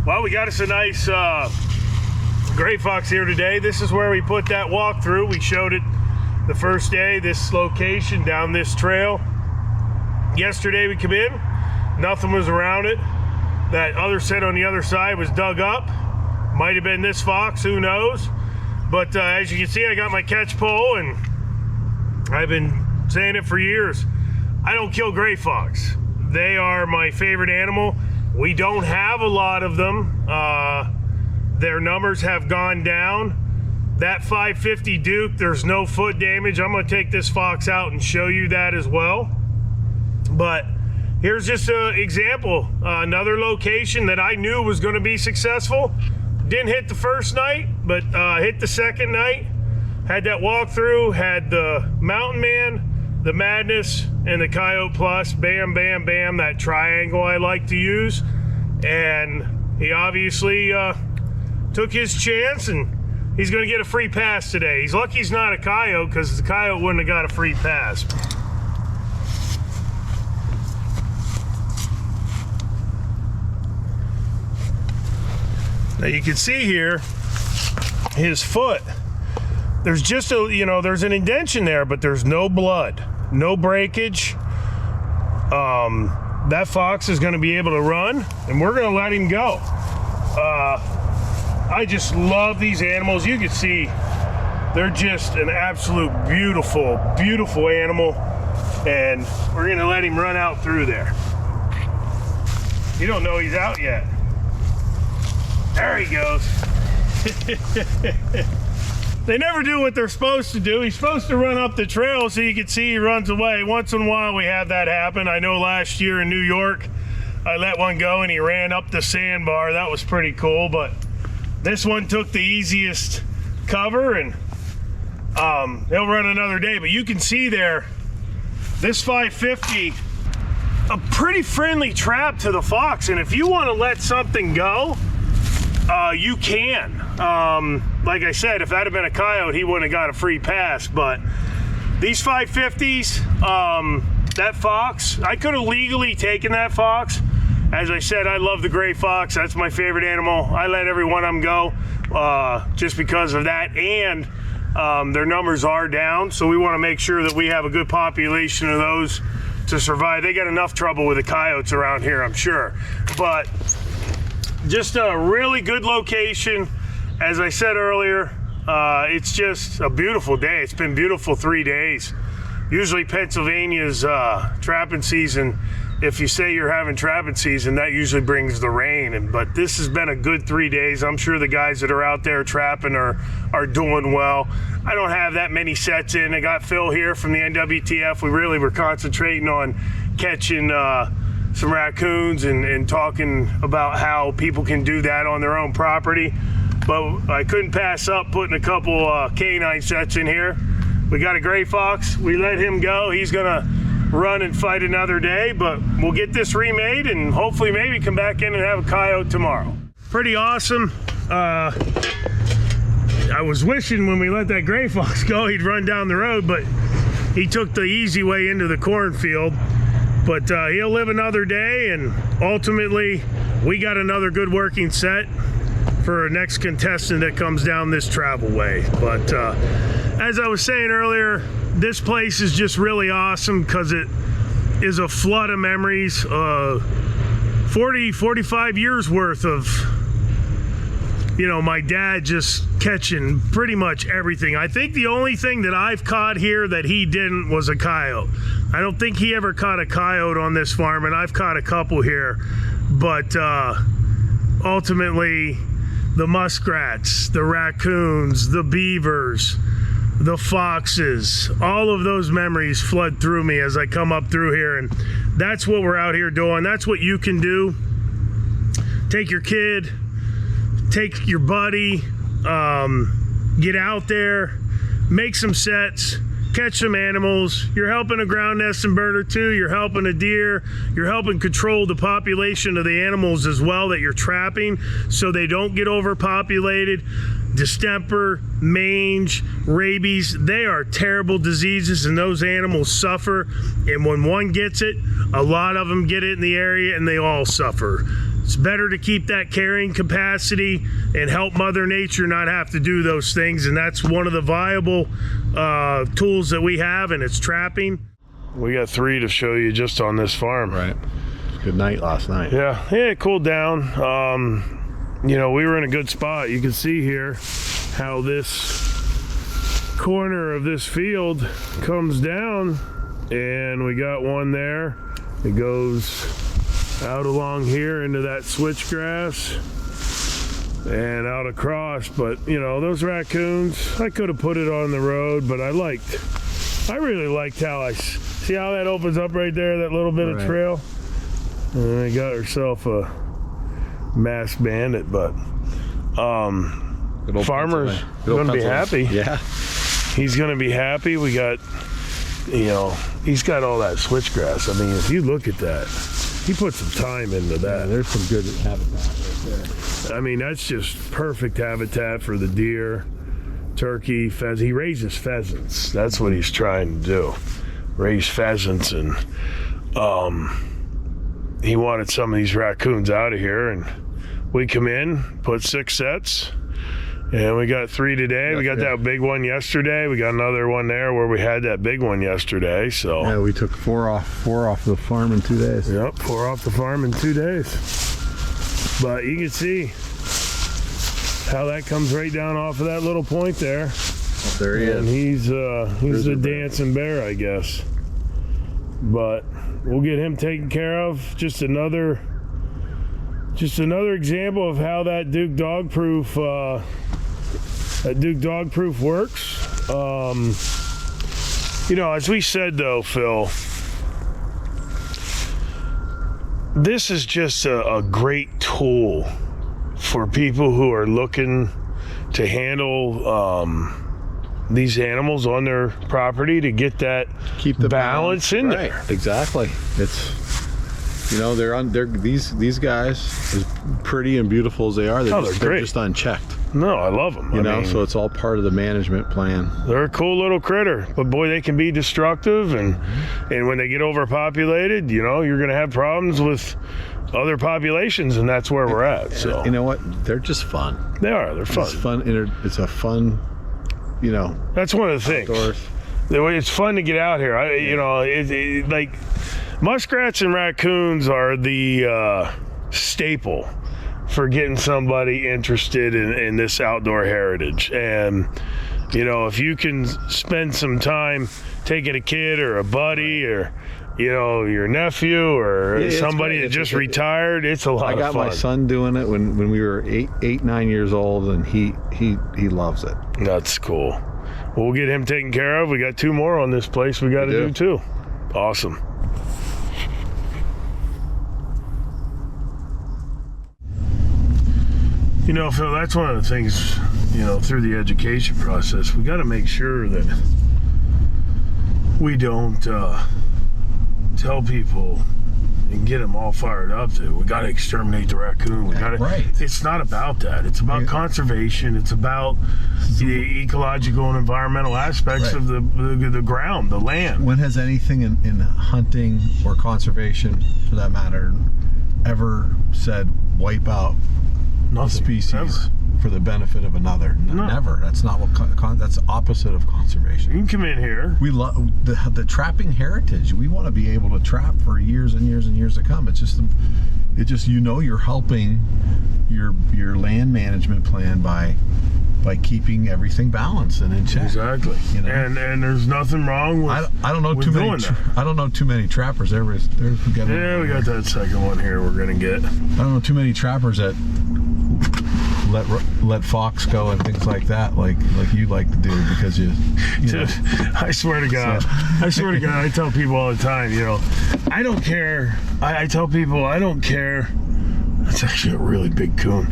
Well, we got us a nice gray fox here today. This is where we put that walkthrough. We showed it the first day, this location down this trail. Yesterday we come in, nothing was around it. That other set on the other side was dug up. Might have been this fox, who knows? But as you can see, I got my catch pole, and I've been saying it for years. I don't kill gray fox. They are my favorite animal. We don't have a lot of them. Their numbers have gone down. That 550 Duke, there's no foot damage. I'm gonna take this fox out and show you that as well. But here's just an example, another location that I knew was gonna be successful. Didn't hit the first night, but hit the second night. Had that walkthrough, had the Mountain Man, the Madness, and the Coyote Plus. Bam, bam, bam, that triangle I like to use. And he obviously took his chance, and he's gonna get a free pass today. He's lucky he's not a coyote, because the coyote wouldn't have got a free pass. Now you can see here, his foot, there's just a, there's an indentation there, but there's no blood, no breakage. That fox is gonna be able to run, and we're gonna let him go. I just love these animals. You can see they're just an absolute beautiful, beautiful animal, and we're gonna let him run out through there. You don't know he's out yet. There he goes. They never do what they're supposed to do. He's supposed to run up the trail so you can see he runs away. Once in a while we have that happen. I know last year in New York, I let one go and he ran up the sandbar. That was pretty cool, but this one took the easiest cover, and he'll run another day. But you can see there, this 550, a pretty friendly trap to the fox. And if you want to let something go, you can. Like I said, if that had been a coyote, he wouldn't have got a free pass. But these 550s, that fox, I could have legally taken that fox. As I said, I love the gray fox. That's my favorite animal. I let every one of them go just because of that. And their numbers are down, so we want to make sure that we have a good population of those to survive. They got enough trouble with the coyotes around here, I'm sure. But just a really good location. As I said earlier, it's just a beautiful day. It's been beautiful 3 days. Usually Pennsylvania's trapping season, if you say you're having trapping season, that usually brings the rain. But this has been a good 3 days. I'm sure the guys that are out there trapping are doing well. I don't have that many sets in. I got Phil here from the NWTF. We really were concentrating on catching some raccoons and talking about how people can do that on their own property. But I couldn't pass up putting a couple canine sets in here. We got a gray fox. We let him go. He's gonna run and fight another day, but we'll get this remade and hopefully maybe come back in and have a coyote tomorrow. Pretty awesome. I was wishing when we let that gray fox go, he'd run down the road, but he took the easy way into the cornfield. But he'll live another day, and ultimately we got another good working set for our next contestant that comes down this travel way. But as I was saying earlier, this place is just really awesome because it is a flood of memories. 45 years worth of, my dad just catching pretty much everything. I think the only thing that I've caught here that he didn't was a coyote. I don't think he ever caught a coyote on this farm, and I've caught a couple here. But ultimately, the muskrats, the raccoons, the beavers, the foxes, all of those memories flood through me as I come up through here, and that's what we're out here doing. That's what you can do. Take your kid, take your buddy, get out there, make some sets, catch some animals. You're helping a ground nesting bird or two, you're helping a deer, you're helping control the population of the animals as well that you're trapping so they don't get overpopulated. Distemper, mange, rabies, they are terrible diseases, and those animals suffer. And when one gets it, a lot of them get it in the area, and they all suffer. It's better to keep that carrying capacity and help Mother Nature not have to do those things, and that's one of the viable tools that we have, and it's trapping. We got 3 to show you just on this farm. Right. Good night last night. Yeah, it cooled down. You know, we were in a good spot. You can see here how this corner of this field comes down, and we got one there. It goes out along here into that switchgrass and out across. But you know, those raccoons, I could have put it on the road, but I really liked how I see how that opens up right there, that little bit of trail. And they got herself a masked bandit, but farmer's gonna be happy. Yeah, he's gonna be happy. We got, you know, he's got all that switchgrass. I mean, if you look at that, he put some time into that. Yeah, there's some good habitat right there. I mean, that's just perfect habitat for the deer, turkey, pheasant. He raises pheasants. That's what he's trying to do, raise pheasants. And he wanted some of these raccoons out of here, and we come in, put 6 sets, and we got 3 today. We got that big one yesterday. We got another one there where we had that big one yesterday. So yeah, we took 4 off the farm in 2 days. Yep, 4 off the farm in 2 days. But you can see how that comes right down off of that little point there. Oh, there he and is. He's the dancing bear, I guess. But we'll get him taken care of. Just another example of how that Duke dog proof works. You know, as we said though, Phil, this is just a great tool for people who are looking to handle these animals on their property, to get that keep the balance in there. Exactly. It's, you know, these guys, as pretty and beautiful as they are, they're just unchecked. No, I love them. You know, so it's all part of the management plan. They're a cool little critter, but boy, they can be destructive, and when they get overpopulated, you know, you're going to have problems with other populations, and that's where we're at. So you know what? They're just fun. They are. They're fun. It's fun. It's a fun, you know. That's one of the things. Outdoors. It's fun to get out here. You know, like muskrats and raccoons are the staple for getting somebody interested in this outdoor heritage. And you know, if you can spend some time taking a kid or a buddy or, you know, your nephew or somebody that just retired, it's a lot of fun. I got my son doing it when we were 8, 9 years old, and he loves it. That's cool. We'll get him taken care of. We got 2 more on this place we got to do too. Awesome. You know, Phil, that's one of the things, you know, through the education process, we got to make sure that we don't tell people and get them all fired up that we got to exterminate the raccoon. We got to. Right. It's not about that. It's about conservation. It's about the ecological and environmental aspects of the ground, the land. When has anything in hunting or conservation, for that matter, ever said wipe out a species for the benefit of another? No. Never. That's not what. That's the opposite of conservation. You can come in here. We love the trapping heritage. We want to be able to trap for years and years and years to come. It's just you know, you're helping your land management plan by keeping everything balanced and in check. Exactly. You know? And there's nothing wrong with. I don't know too many. I don't know too many trappers. We got that second one here. We're gonna get. I don't know too many trappers that let fox go and things like that, like you like to do, because you know. I swear to God, I tell people all the time, you know, I don't care. I tell people I don't care. That's actually a really big coon.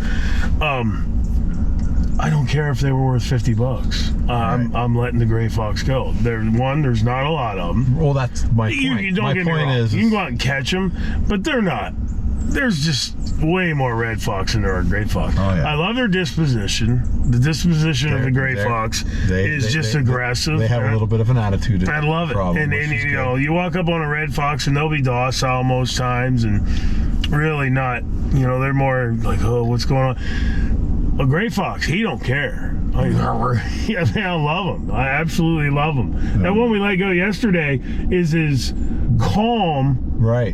I don't care if they were worth $50. I'm letting the gray fox go. There's not a lot of them. Well, that's my point. You don't get me wrong. You can go out and catch them, but they're not. There's just way more red fox than there are gray fox. Oh, yeah. I love their disposition. The disposition of the gray fox is just aggressive. They have a little bit of an attitude. I love it. And you know, you walk up on a red fox and they'll be docile most times, and really not, you know, they're more like, oh, what's going on? A gray fox, he don't care. Like, yeah, man, I love him. I absolutely love him. That one we let go yesterday is as calm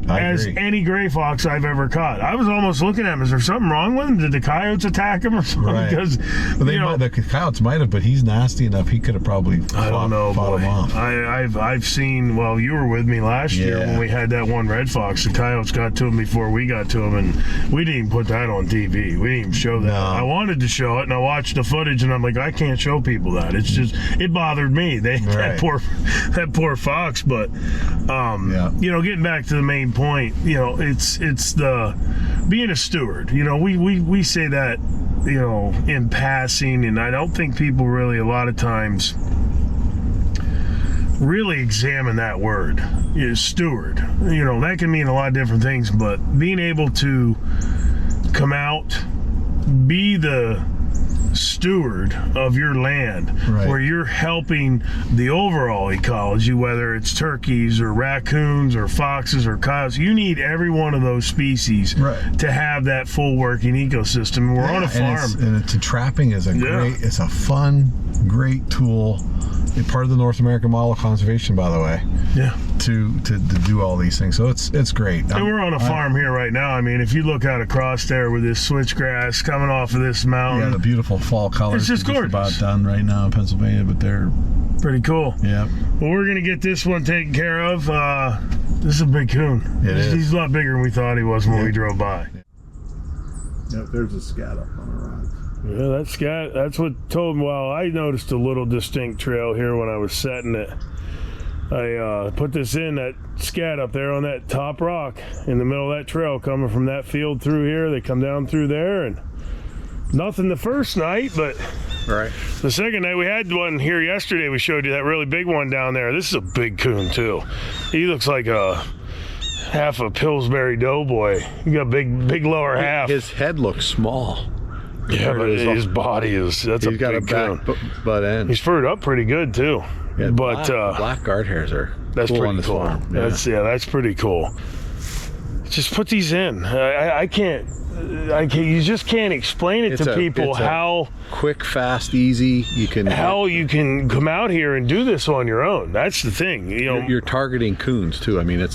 as any gray fox I've ever caught. I was almost looking at him. Is there something wrong with him? Did the coyotes attack him or something? Right. Because the coyotes might have, but he's nasty enough. He could have probably fought him off. I've seen. Well, you were with me last year when we had that one red fox. The coyotes got to him before we got to him, and we didn't even put that on TV. We didn't even show that. No. I wanted to show it, and I watched the footage, and I'm like, I can't show people that. It's just, it bothered me. That poor fox. But you know, getting back to the main point, you know, it's the being a steward. You know, we say that, you know, in passing, and I don't think people really a lot of times really examine that word. You know, steward. You know, that can mean a lot of different things, but being able to come out, be the steward of your land, where you're helping the overall ecology, whether it's turkeys or raccoons or foxes or coyotes. You need every one of those species to have that full working ecosystem. We're on a farm, and trapping is it's a fun, great tool. Part of the North American model of conservation, by the way. Yeah. To do all these things, so it's great. And we're on a farm here right now. I mean, if you look out across there with this switchgrass coming off of this mountain, the beautiful fall colors. It's just gorgeous. About done right now in Pennsylvania, but they're pretty cool. Yeah. Well, we're gonna get this one taken care of. This is a big coon. He's a lot bigger than we thought he was when we drove by. Yep, there's a scat up on the rock. Yeah, that scat, that's what told me. Well, I noticed a little distinct trail here when I was setting it. I put this in, that scat up there on that top rock in the middle of that trail coming from that field through here. They come down through there, and nothing the first night, but the second night, we had one here yesterday. We showed you that really big one down there. This is a big coon too. He looks like a half a Pillsbury Doughboy. He got big lower half. His head looks small. Yeah, but his body is, that's a big coon. He's got a butt end. He's furred up pretty good too. Yeah, but black guard hairs are that's cool pretty on this cool. farm. That's pretty cool. Just put these in. I can't. You just can't explain it to people how quick, fast, easy you can. How you can come out here and do this on your own. That's the thing. You know, you're targeting coons too. I mean,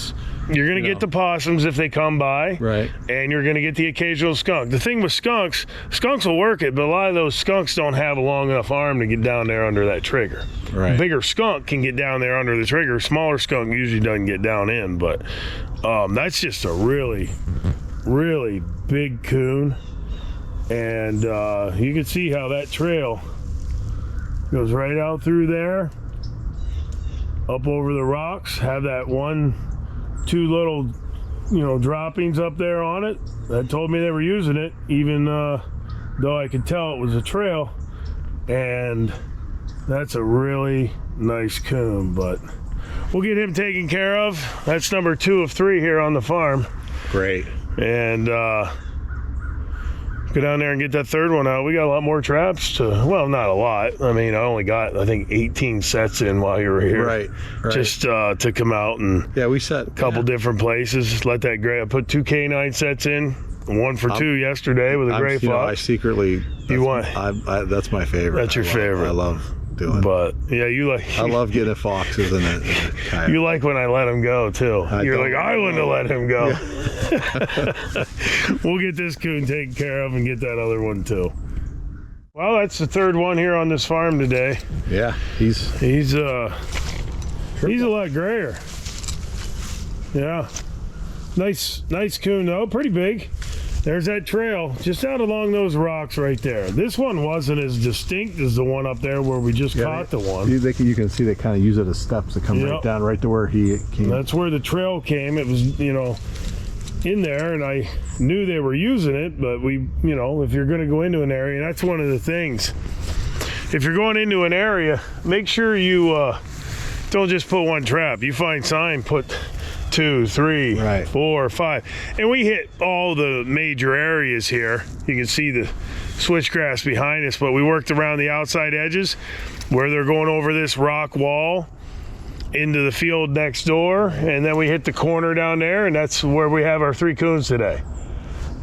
you're going to get the possums if they come by. Right. And you're going to get the occasional skunk. The thing with skunks will work it, but a lot of those skunks don't have a long enough arm to get down there under that trigger. Right. Bigger skunk can get down there under the trigger. Smaller skunk usually doesn't get down in, but that's just a really, really big coon. And you can see how that trail goes right out through there, up over the rocks, have that 2 little, droppings up there on it. That told me they were using it, even though I could tell it was a trail. And that's a really nice coon, but we'll get him taken care of. That's number 2 of 3 here on the farm. Great. And go down there and get that third one out. We got a lot more traps well, not a lot. I mean, I only got, I think, 18 sets in while you were here. Right. Just to come out and we set a couple different places. Let that gray, I put 2 canine sets in, 1 for 2 yesterday with a gray fox. I secretly, that's my favorite. That's your favorite. I love doing. But yeah, you like. I love getting foxes in it. You like when I let him go too. You're like, I wouldn't have let him go. We'll get this coon taken care of and get that other one too. Well, that's the 3rd one here on this farm today. Yeah, he's a lot grayer. Yeah, nice coon though, pretty big. There's that trail just out along those rocks right there. This one wasn't as distinct as the one up there where we just caught the one. You can see they kind of use it as steps to come right down right to where he came. That's where the trail came. It was, in there, and I knew they were using it, but if you're going to go into an area, that's one of the things. If you're going into an area, make sure you don't just put 1 trap. You find sign, put 2, 3, 4, 5. And we hit all the major areas here. You can see the switchgrass behind us, but we worked around the outside edges where they're going over this rock wall. into the field next door, and then we hit the corner down there, and that's where we have our 3 coons today.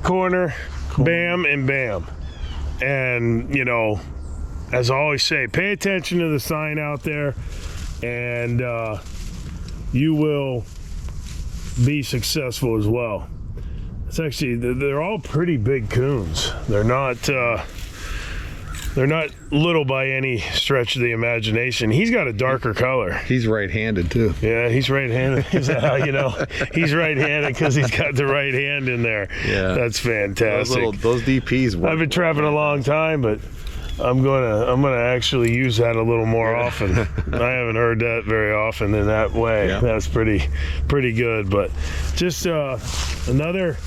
Corner, bam, and bam. And, you know, as I always say, pay attention to the sign out there, and you will be successful as well. It's actually, they're all pretty big coons. They're not little by any stretch of the imagination. He's got a darker color. He's right-handed too. Yeah, he's right-handed. Is that how you know? He's right-handed because he's got the right hand in there. Yeah, that's fantastic. Those DPs work. I've been trapping a long time, but I'm gonna actually use that a little more often. I haven't heard that very often in that way. Yeah. That's pretty good. But just another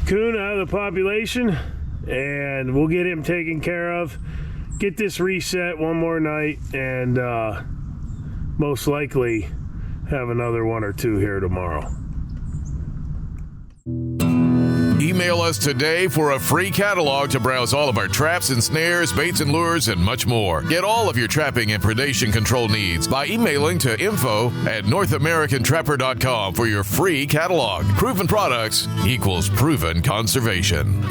coon out of the population, and we'll get him taken care of. Get this reset one more night, and most likely have another 1 or 2 here tomorrow. Email us today for a free catalog to browse all of our traps and snares, baits and lures, and much more. Get all of your trapping and predation control needs by emailing to info@NorthAmericanTrapper.com for your free catalog. Proven products equals proven conservation.